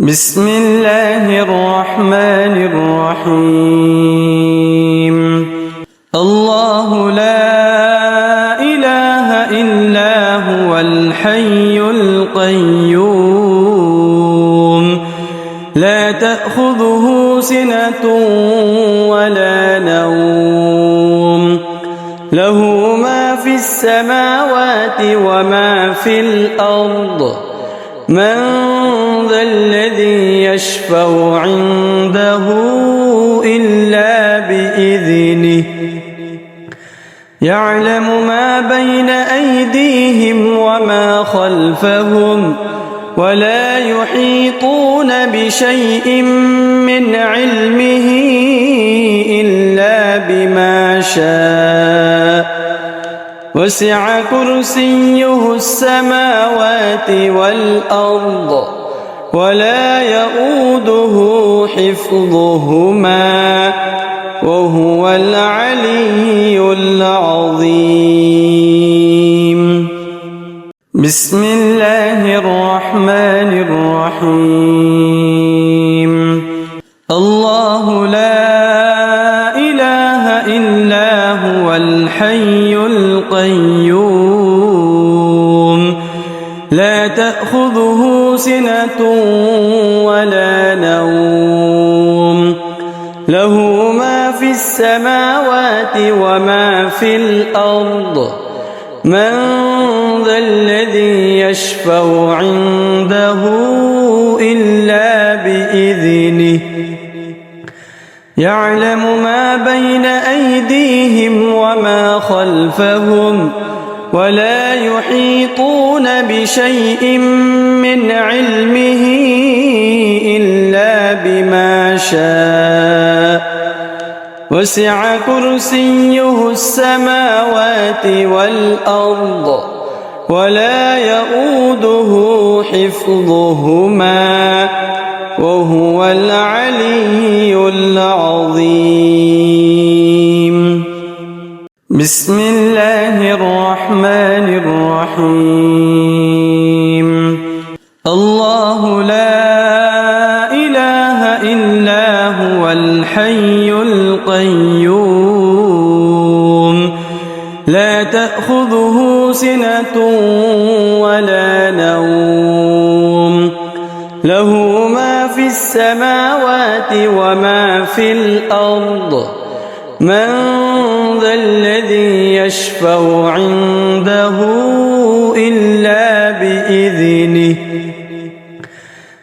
بسم الله الرحمن الرحيم. الله لا إله إلا هو الحي القيوم لا تأخذه سنة ولا نوم له ما في السماوات وما في الأرض من ذا الذي يشفع عنده إلا بإذنه يعلم ما بين أيديهم وما خلفهم ولا يحيطون بشيء من علمه إلا بما شاء وسع كرسيه السماوات والأرض ولا يؤوده حفظهما وهو العلي العظيم. بسم الله الرحمن الرحيم. الله لا إله إلا هو الحي القيوم لا تأخذه سنة ولا نوم له ما في السماوات وما في الأرض من ذا الذي يشفع عنده إلا بإذنه يعلم ما بين أيديهم وما خلفهم ولا يحيطون بشيء من علمه إلا بما شاء وسع كرسيه السماوات والأرض ولا يؤوده حفظهما وهو العلي العظيم. بسم الله الرحمن الرحيم. الله لا إله إلا هو الحي القيوم لا تأخذه سنة ولا نوم له ما في السماوات وما في الأرض من ذا الذي يشفع عنده إلا بإذنه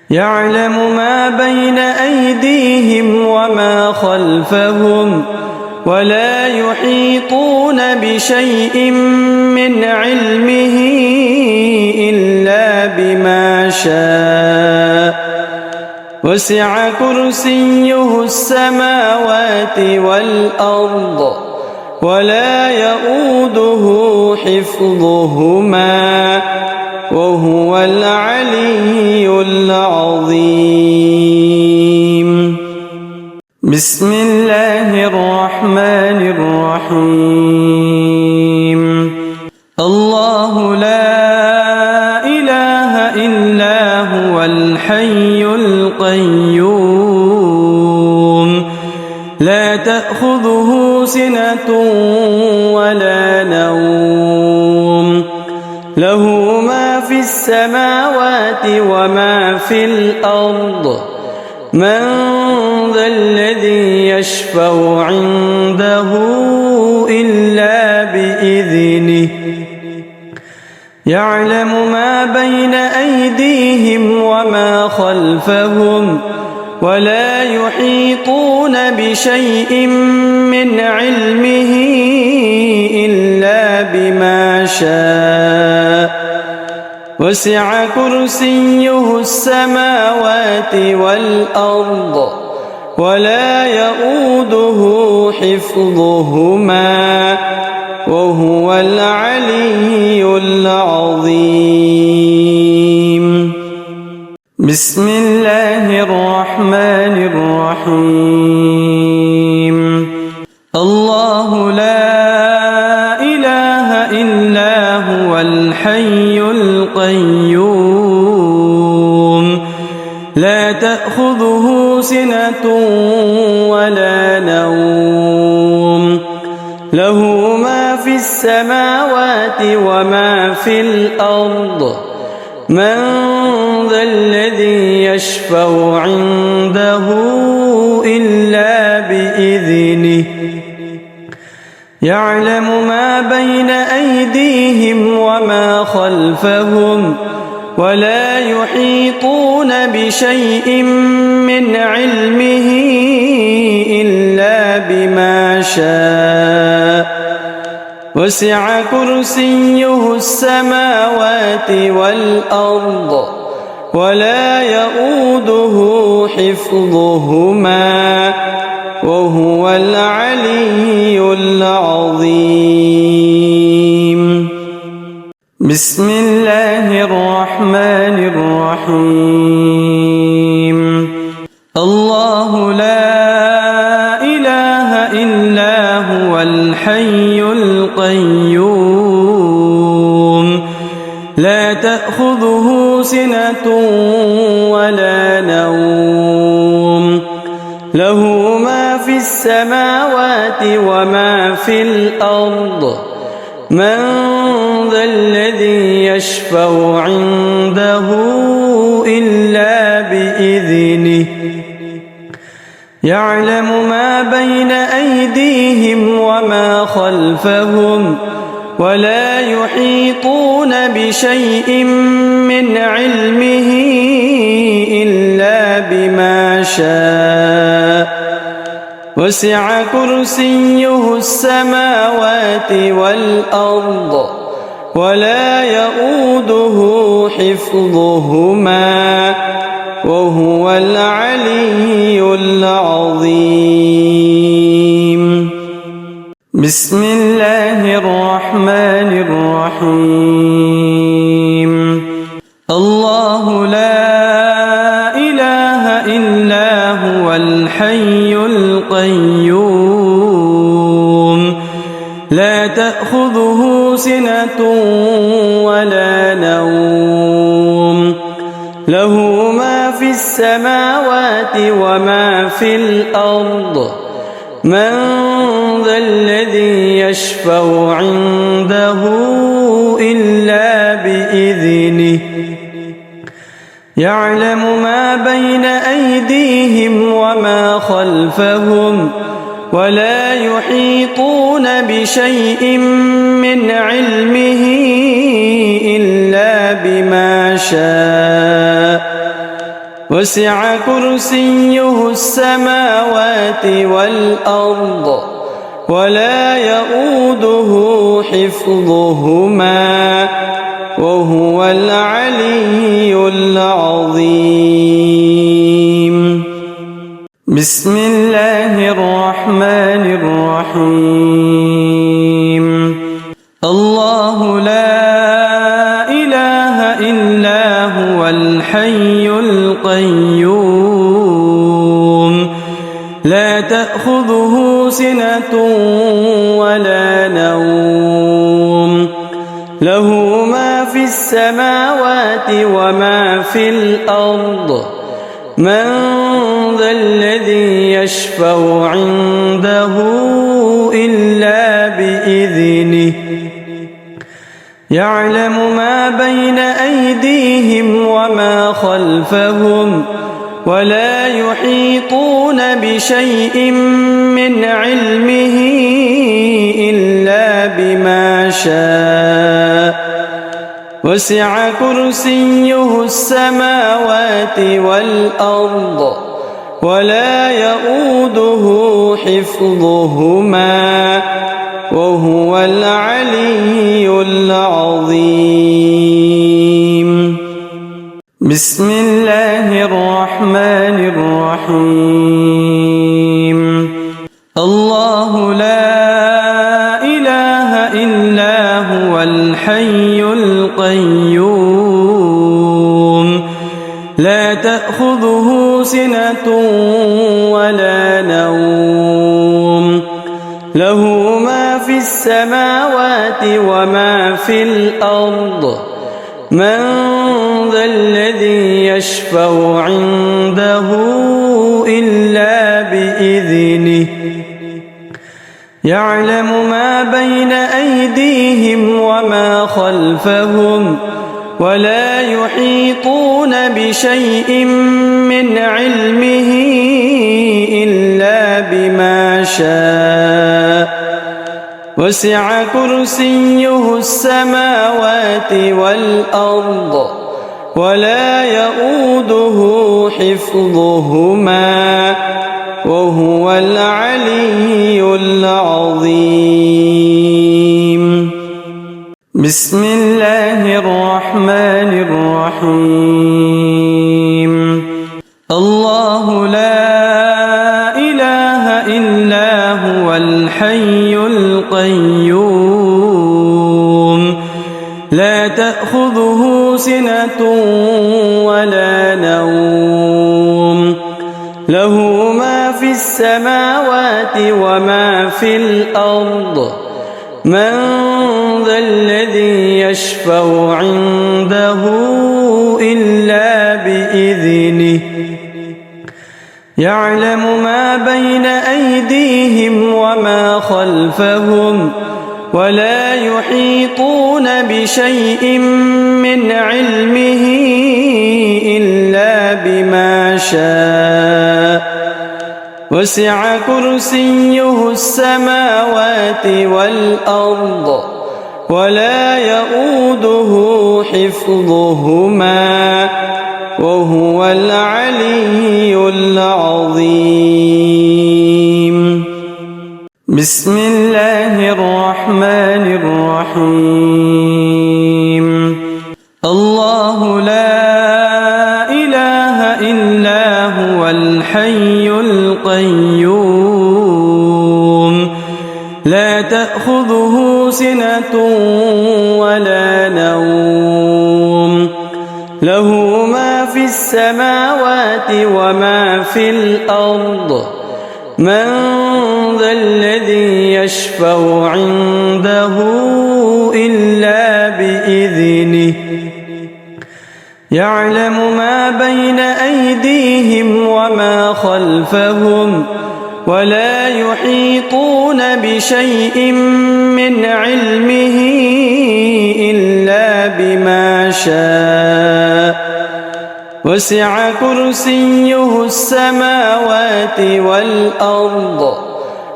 يعلم ما بين أيديهم وما خلفهم ولا يحيطون بشيء من علمه إلا بما شاء وسع كرسيه السماوات والأرض ولا يؤوده حفظهما وهو العلي العظيم. بسم الله الرحمن الرحيم. الله لا إله إلا هو الحي القيوم لا تأخذه سنة ولا نوم له ما في السماوات وما في الأرض من ذا الذي يشفع عنده إلا بإذنه يعلم ما بين أيديهم وما خلفهم ولا يحيطون بشيء من علمه إلا بما شاء وسع كرسيه السماوات والأرض ولا يؤوده حفظهما وهو العلي العظيم. بسم الله الرحمن الرحيم. الله لا إله إلا هو الحي القيوم لا تأخذه سنة ولا نوم له ما في السماوات وما في الأرض من ذا الذي يشفع عنده إلا بإذنه يعلم ما بين أيديهم وما خلفهم ولا يحيطون بشيء من علمه إلا بما شاء وسع كرسيه السماوات والأرض ولا يؤوده حفظهما وهو العلي العظيم. بسم الله الرحمن الرحيم. الله لا إله إلا هو الحي القيوم لا تأخذه سنة ولا نوم له ما في السماوات وما في الأرض من ذا الذي يشفع عنده إلا بإذنه يعلم ما بين أيديهم وما خلفهم ولا يحيطون بشيء من علمه إلا بما شاء وسع كرسيه السماوات والأرض ولا يؤوده حفظهما وهو العلي العظيم. بسم الله الرحمن الرحيم. الله لا إله إلا هو الحي القيوم لا تأخذه سنة ولا نوم له ما في السماوات وما في الأرض من ذا الذي يشفع عنده إلا بإذنه يعلم ما بين أيديهم وما خلفهم ولا يحيطون بشيء من علمه إلا بما شاء وسع كرسيه السماوات والأرض ولا يؤوده حفظهما وهو العلي العظيم. بسم الله الرحمن الرحيم. الله لا إله إلا هو الحي القيوم لا تأخذه سنة ولا نوم له ما في السماوات وما في الأرض من ذا الذي يشفع عنده إلا بإذنه يعلم ما بين أيديهم وما خلفهم ولا يحيطون بشيء من علمه إلا بما شاء وسع كرسيه السماوات والأرض ولا يؤوده حفظهما وهو العلي العظيم. بسم الله الرحمن الرحيم. الله لا إله إلا هو الحي القيوم لا تأخذه سنة ولا نوم له ما في السماوات وما في الأرض من ذا الذي يشفع عنده إلا بإذنه يعلم ما بين أيديهم وما خلفهم ولا يحيطون بشيء من علمه إلا بما شاء وسع كرسيه السماوات والأرض ولا يؤوده حفظهما وهو العلي العظيم. بسم الله الرحمن الرحيم. الله لا إله إلا هو الحي القيوم لا تأخذه سنة ولا نوم له ما في السماوات وما في الأرض من ذا الذي يشفع عنده إلا بإذنه يعلم ما بين أيديهم وما خلفهم ولا يحيطون بشيء من علمه إلا بما شاء وسع كرسيه السماوات والأرض ولا يؤوده حفظهما وهو العلي العظيم. بسم الله الرحمن الرحيم. الله لا إله إلا هو الحي القيوم لا تأخذه سنة ولا نوم له ما في السماوات وما في الأرض من ذا الذي يشفع عنده إلا بإذنه يعلم ما بين أيديهم وما خلفهم ولا يحيطون بشيء من علمه إلا بما شاء وسع كرسيه السماوات والأرض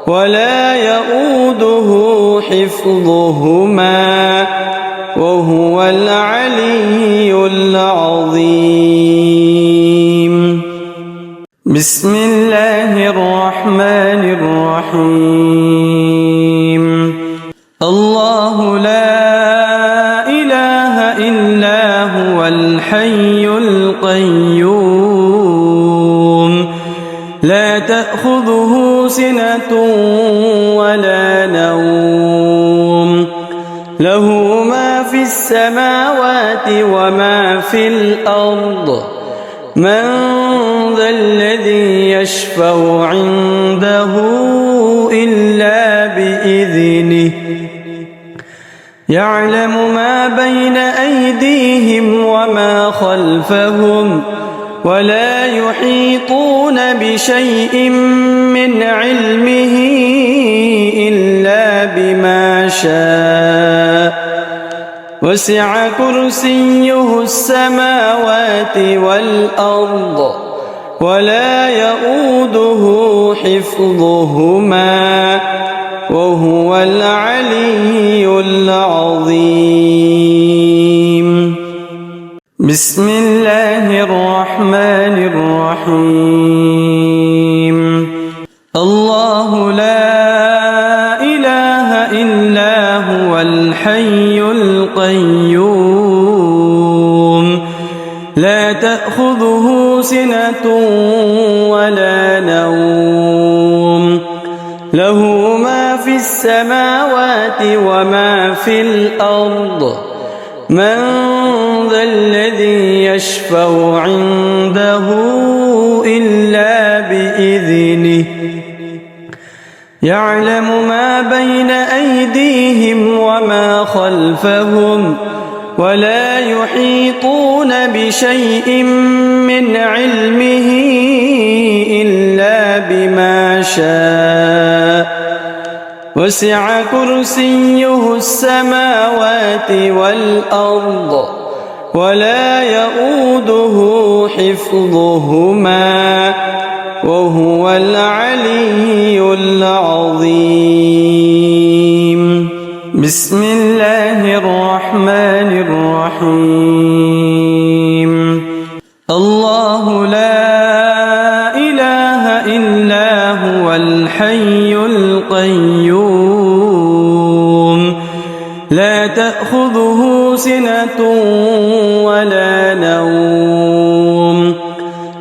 ولا يؤوده حفظهما وهو العلي العظيم. بسم الله الرحمن الرحيم. الله لا إله إلا هو الحي القيوم لا تأخذه سنة ولا نوم له ما في السماوات وما في الأرض من ذا الذي يشفع عنده إلا بإذنه يعلم ما بين أيديهم وما خلفهم ولا يحيطون بشيء من علمه إلا بما شاء وسع كرسيه السماوات والأرض ولا يؤوده حفظهما وهو العلي العظيم. بسم الله الرحمن الرحيم. الله لا إله إلا هو الحي القيوم لا تأخذه سنة ولا نوم له ما في السماوات وما في الأرض من ذا الذي يشفع عنده إلا بإذنه يعلم ما بين أيديهم وما خلفهم ولا يحيطون بشيء من علمه إلا بما شاء وسع كرسيه السماوات والأرض ولا يؤوده حفظهما وهو العلي العظيم. بسم الله الرحمن الرحيم. الله لا إله إلا هو الحي القيوم لا تأخذه سنة ولا نوم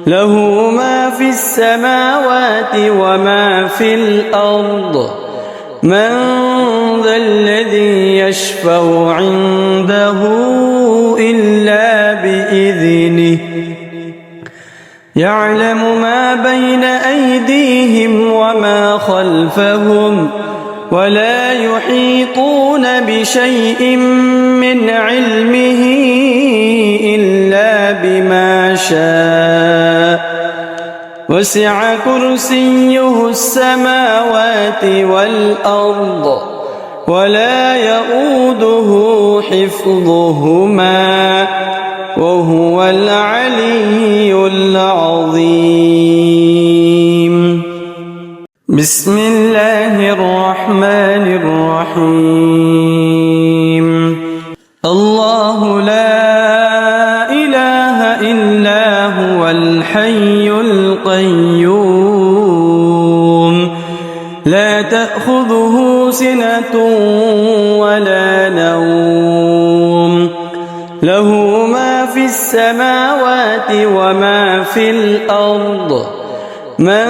له ما في السماوات وما في الأرض من ذا الذي يشفع عنده إلا بإذنه يعلم ما بين أيديهم وما خلفهم ولا يحيطون بشيء من علمه إلا بما شاء وسع كرسيه السماوات والأرض ولا يؤوده حفظهما وهو العلي العظيم. بسم الله الرحمن الرحيم. الله لا إله إلا هو الحي القيوم لا تأخذه سنة ولا نوم له ما في السماوات وما في الأرض من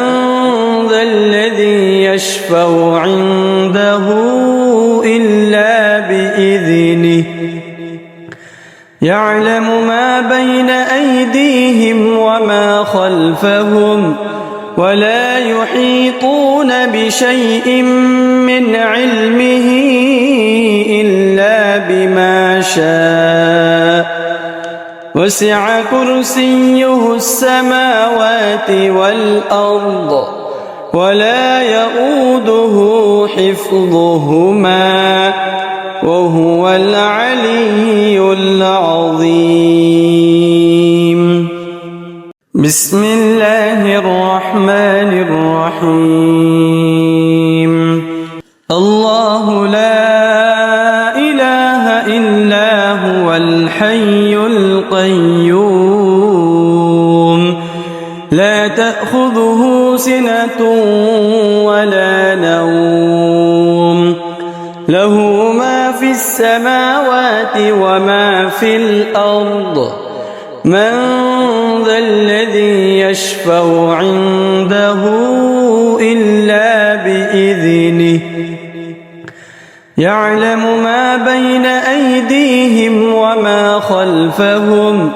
ذا الذي يشفع عنده إلا بإذنه يعلم ما بين أيديهم وما خلفهم ولا يحيطون بشيء من علمه إلا بما شاء وسع كرسيه السماوات والأرض ولا يؤوده حفظهما وهو العلي العظيم. بسم الله الرحمن الرحيم. الله لا إله إلا هو الحي القيوم لا تأخذه سنة ولا نوم له ما في السماوات وما في الأرض من ذا الذي يشفع عنده إلا بإذنه يعلم ما بين أيديهم وما خلفهم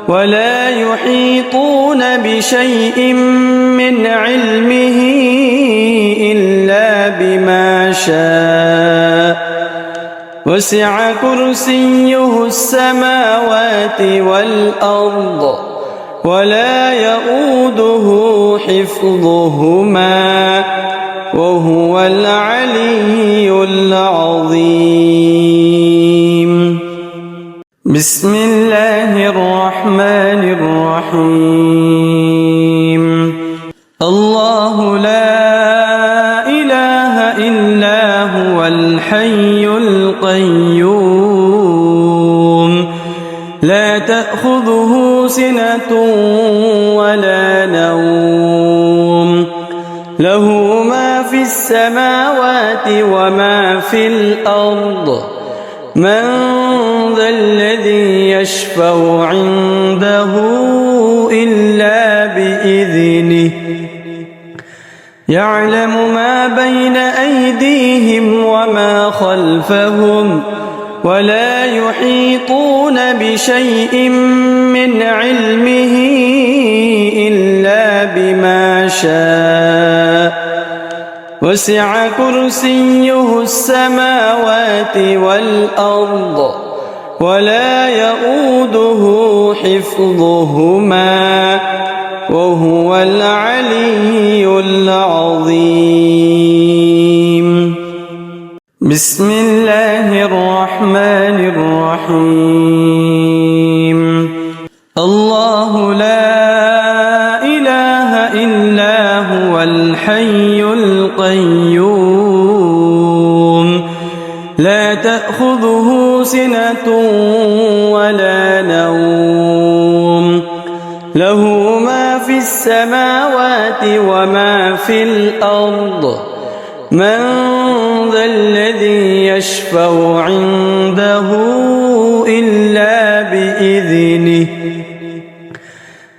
ولا يحيطون بشيء من علمه إلا بما شاء وسع كرسيه السماوات والأرض ولا يؤوده حفظهما وهو العلي العظيم. بسم الله الرحمن الرحيم. الله لا إله إلا هو الحي القيوم لا تأخذه سنة ولا نوم له ما في السماوات وما في الأرض من ذا الذي يشفع عنده إلا بإذنه يعلم ما بين أيديهم وما خلفهم ولا يحيطون بشيء من علمه إلا بما شاء وسع كرسيه السماوات والأرض ولا يؤوده حفظهما وهو العلي العظيم. بسم الله الرحمن الرحيم. الله لا إله إلا هو الحي القيوم لا تأخذه سنة ولا نوم له ما في السماوات وما في الأرض من ذا الذي يشفع عنده إلا بإذنه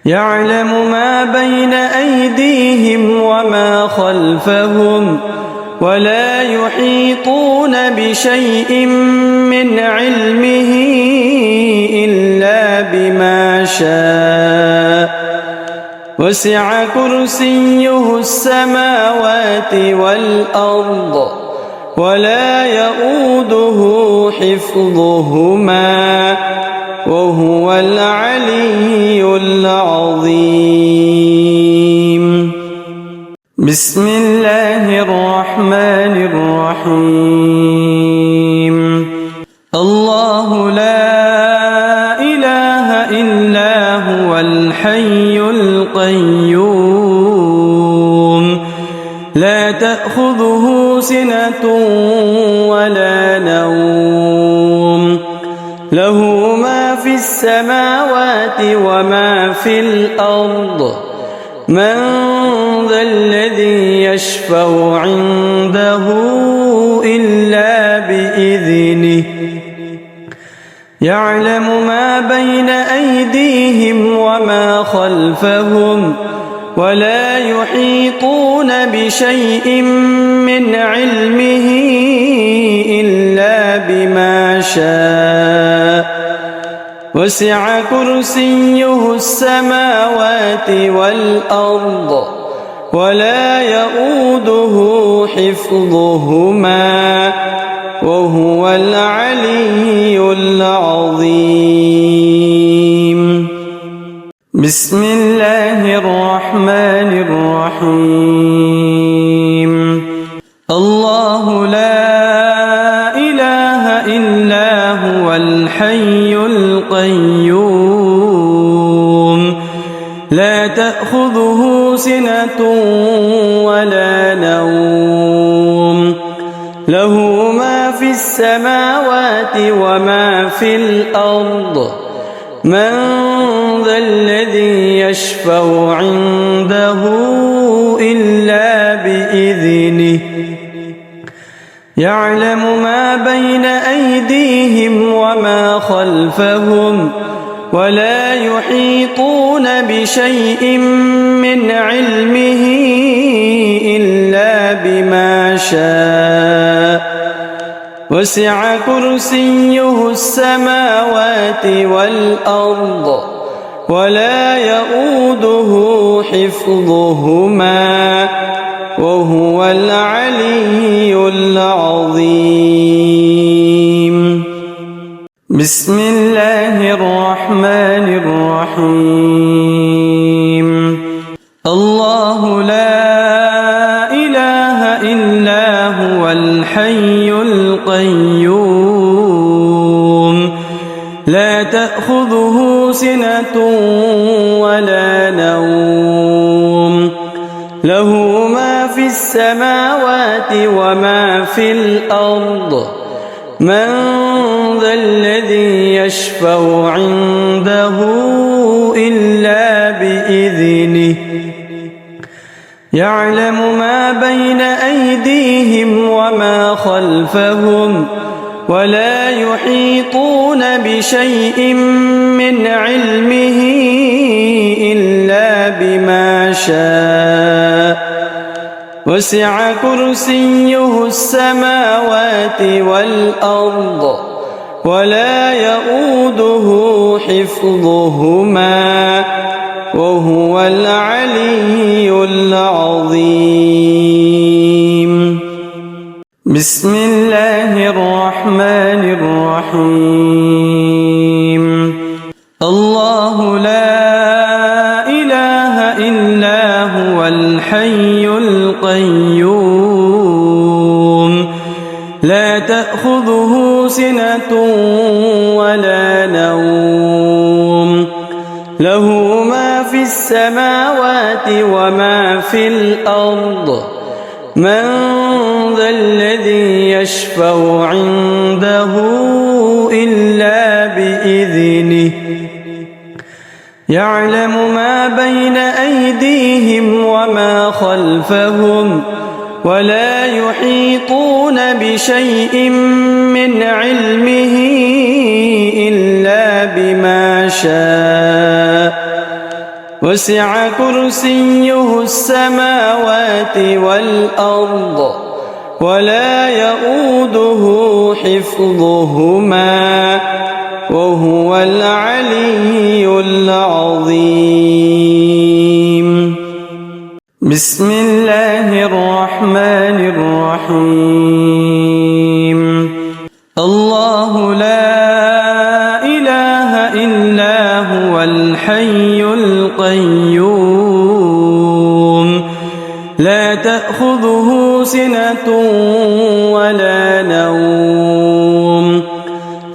يعلم ما بين أيديهم وما خلفهم ولا يحيطون بشيء من علمه إلا بما شاء وسع كرسيه السماوات والأرض ولا يؤوده حفظهما وهو العلي العظيم. بسم الله الرحمن الرحيم. الله لا إله إلا هو الحي القيوم لا تأخذه سنة ولا نوم له ما في السماوات وما في الأرض من ذا الذي يشفع عنده إلا بإذنه يعلم ما بين أيديهم وما خلفهم ولا يحيطون بشيء من علمه إلا بما شاء وسع كرسيه السماوات والأرض ولا يؤوده حفظهما وهو العلي العظيم. بسم الله الرحمن الرحيم. الله لا إله إلا هو الحي القيوم لا تأخذه سنة ولا نوم له ما في السماوات وما في الأرض من ذا الذي يشفع عنده إلا بإذنه يعلم ما بين أيديهم وما خلفهم ولا يحيطون بشيء من علمه إلا بما شاء وسع كرسيه السماوات والأرض ولا يؤوده حفظهما وهو العلي العظيم. بسم الله الرحمن الرحيم. الله لا إله إلا هو الحي القيوم لا تأخذه سنة ولا نوم له ما في السماوات وما في الأرض من ذا الذي يشفع عنده إلا بإذنه يعلم ما بين أيديهم وما خلفهم ولا يحيطون بشيء من علمه إلا بما شاء وسع كرسيه السماوات والأرض ولا يؤوده حفظهما وهو العلي العظيم. بسم الله الرحمن الرحيم. هو الحي القيوم لا تأخذه سنة ولا نوم له ما في السماوات وما في الأرض من ذا الذي يشفع عنده إلا بإذنه يعلم ما بين أيديهم وما خلفهم ولا يحيطون بشيء من علمه إلا بما شاء وسع كرسيه السماوات والأرض ولا يؤوده حفظهما وهو العلي العظيم بسم الله الرحمن الرحيم الله لا إله إلا هو الحي القيوم لا تأخذه سنة ولا نوم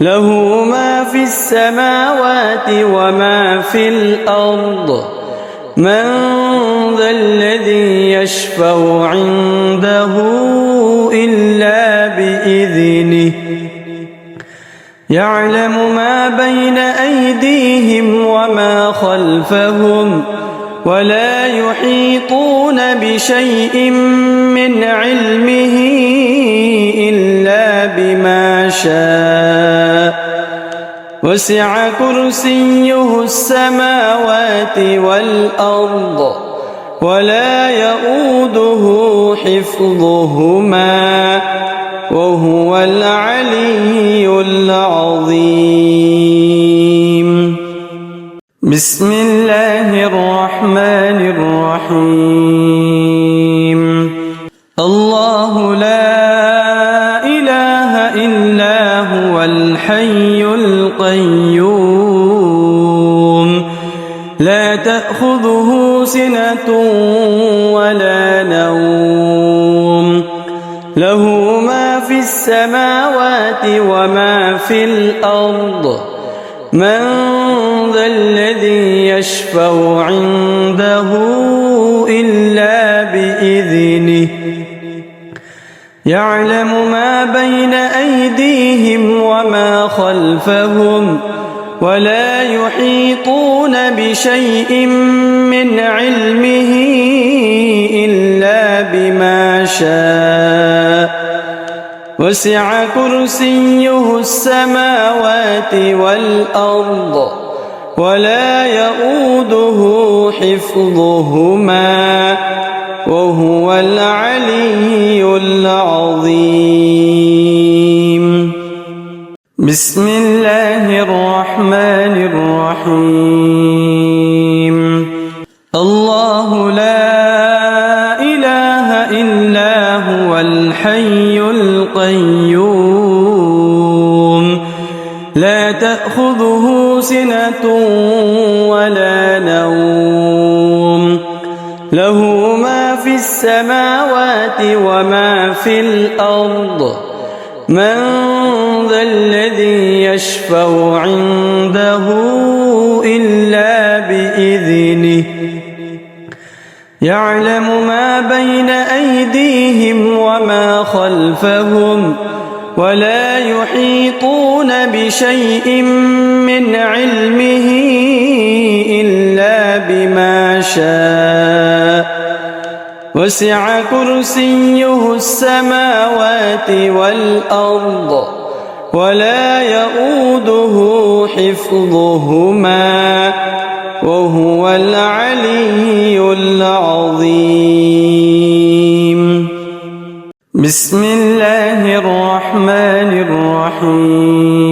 له ما في السماوات وما في الأرض من ذا الذي يشفع عنده إلا بإذنه يعلم ما بين أيديهم وما خلفهم ولا يحيطون بشيء من علمه إلا بما شاء وسع كرسيه السماوات والأرض ولا يؤوده حفظهما وهو العلي العظيم بسم الله الرحمن الرحيم الله لا إله إلا هو الحي القيوم لا تأخذه سنة ولا نوم له ما في السماوات وما في الأرض من ذا الذي يشفع عنده إلا بإذنه يعلم ما بين أيديهم وما خلفهم ولا يحيطون بشيء من علمه إلا بما شاء وسع كرسيه السماوات والأرض ولا يؤوده حفظهما وهو العلي العظيم بسم الله الرحمن الرحيم الله لا إله إلا هو الحي القيوم لا تأخذه سنة ولا نوم له ما في السماوات وما في الأرض من ذا الذي يشفع عنده إلا بإذنه يعلم ما بين أيديهم وما خلفهم ولا يحيطون بشيء من علمه إلا بما شاء وسع كرسيه السماوات والأرض ولا يؤوده حفظهما وهو العلي العظيم بسم الله الرحمن الرحيم